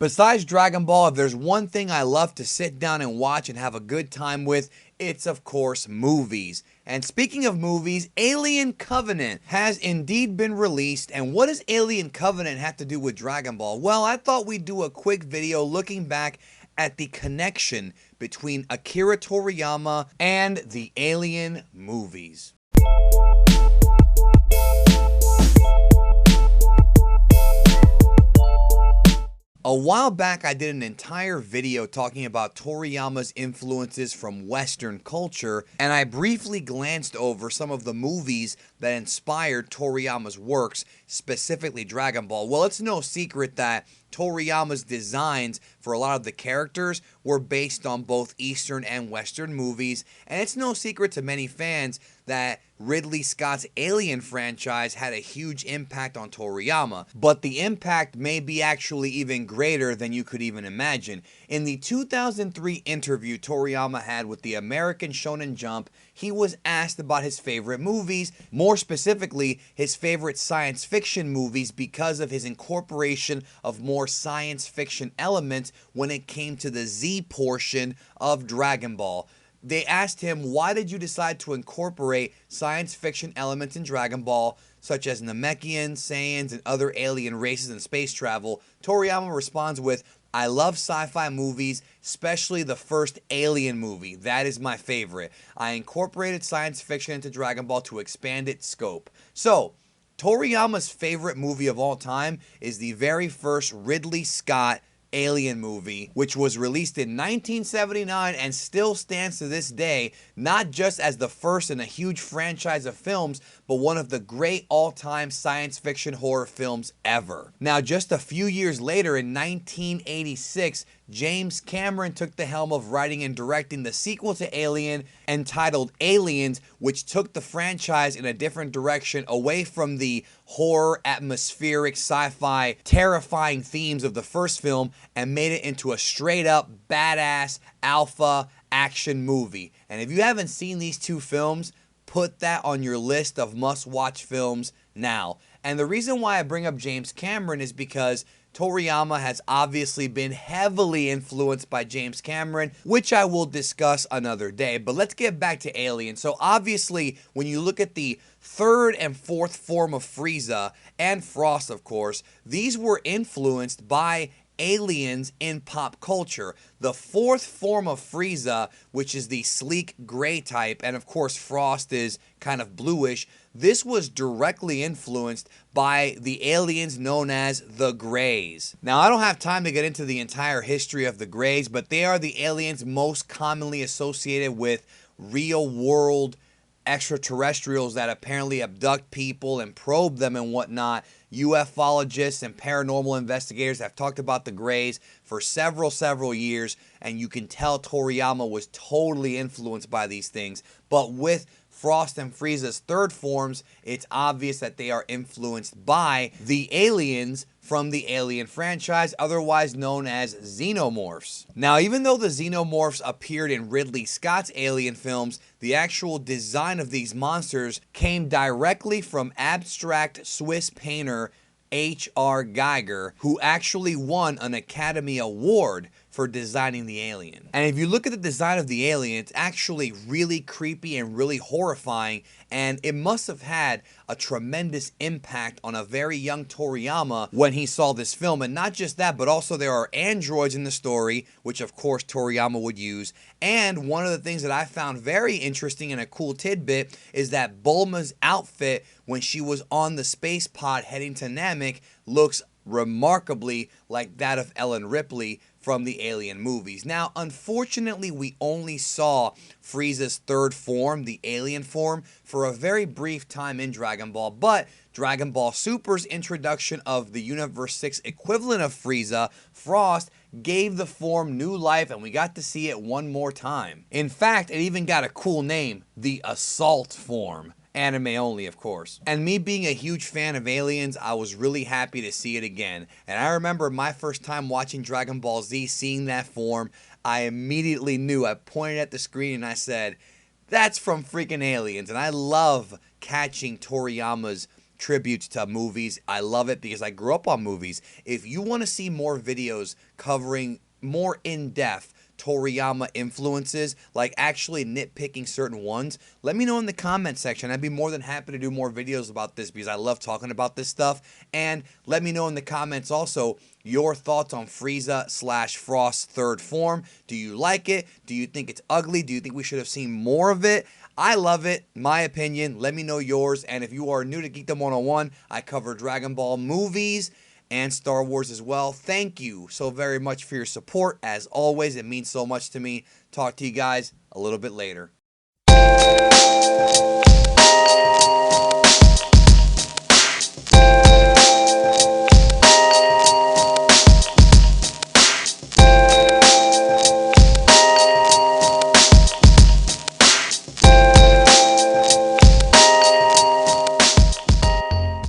Besides Dragon Ball, if there's one thing I love to sit down and watch and have a good time with, it's of course movies. And speaking of movies, Alien Covenant has indeed been released. And what does Alien Covenant have to do with Dragon Ball? Well, I thought we'd do a quick video looking back at the connection between Akira Toriyama and the Alien movies. A while back, I did an entire video talking about Toriyama's influences from Western culture, and I briefly glanced over some of the movies that inspired Toriyama's works, specifically Dragon Ball. Well, it's no secret that Toriyama's designs for a lot of the characters were based on both Eastern and Western movies, and it's no secret to many fans that Ridley Scott's Alien franchise had a huge impact on Toriyama, but the impact may be actually even greater than you could even imagine. In the 2003 interview Toriyama had with the American Shonen Jump, he was asked about his favorite movies, more specifically his favorite science fiction movies, because of his incorporation of more science fiction elements when it came to the Z portion of Dragon Ball. They asked him, why did you decide to incorporate science fiction elements in Dragon Ball, such as Namekians, Saiyans, and other alien races and space travel? Toriyama responds with, I love sci-fi movies, especially the first Alien movie. That is my favorite. I incorporated science fiction into Dragon Ball to expand its scope. So, Toriyama's favorite movie of all time is the very first Ridley Scott Alien movie, which was released in 1979 and still stands to this day, not just as the first in a huge franchise of films, but one of the great all-time science fiction horror films ever. Now, just a few years later, in 1986, James Cameron took the helm of writing and directing the sequel to Alien, entitled Aliens, which took the franchise in a different direction, away from the horror, atmospheric, sci-fi, terrifying themes of the first film, and made it into a straight-up, badass, alpha action movie. And if you haven't seen these two films, put that on your list of must-watch films now. And the reason why I bring up James Cameron is because Toriyama has obviously been heavily influenced by James Cameron, which I will discuss another day. But let's get back to Alien. So obviously, when you look at the third and fourth form of Frieza, and Frost of course, these were influenced by aliens in pop culture. The fourth form of Frieza, which is the sleek gray type, and of course Frost is kind of bluish, this was directly influenced by the aliens known as the Greys. Now, I don't have time to get into the entire history of the Greys, but they are the aliens most commonly associated with real-world extraterrestrials that apparently abduct people and probe them and whatnot. UFologists and paranormal investigators have talked about the Greys for several years, and you can tell Toriyama was totally influenced by these things. But with Frost and Frieza's third forms, it's obvious that they are influenced by the aliens from the Alien franchise, otherwise known as xenomorphs. Now, even though the xenomorphs appeared in Ridley Scott's Alien films, the actual design of these monsters came directly from abstract Swiss painter H.R. Giger, who actually won an Academy Award for designing the alien. And if you look at the design of the alien, it's actually really creepy and really horrifying, and it must have had a tremendous impact on a very young Toriyama when he saw this film. And not just that, but also there are androids in the story, which of course Toriyama would use. And one of the things that I found very interesting and a cool tidbit is that Bulma's outfit when she was on the space pod heading to Namek looks remarkably like that of Ellen Ripley from the Alien movies. Now, unfortunately, we only saw Frieza's third form, the alien form, for a very brief time in Dragon Ball, but Dragon Ball Super's introduction of the Universe 6 equivalent of Frieza, Frost, gave the form new life, and we got to see it one more time. In fact, it even got a cool name, the Assault form. Anime only, of course. And me being a huge fan of Aliens, I was really happy to see it again. And I remember my first time watching Dragon Ball Z, seeing that form, I immediately knew. I pointed at the screen and I said, that's from freaking Aliens. And I love catching Toriyama's tributes to movies. I love it because I grew up on movies. If you want to see more videos covering more in-depth Toriyama influences, like actually nitpicking certain ones, let me know in the comment section. I'd be more than happy to do more videos about this because I love talking about this stuff. And let me know in the comments also your thoughts on Frieza/Frost's third form. Do you like it? Do you think it's ugly? Do you think we should have seen more of it? I love it. My opinion. Let me know yours. And if you are new to Geekdom 101, I cover Dragon Ball movies and Star Wars as well. Thank you so very much for your support. As always, it means so much to me. Talk to you guys a little bit later.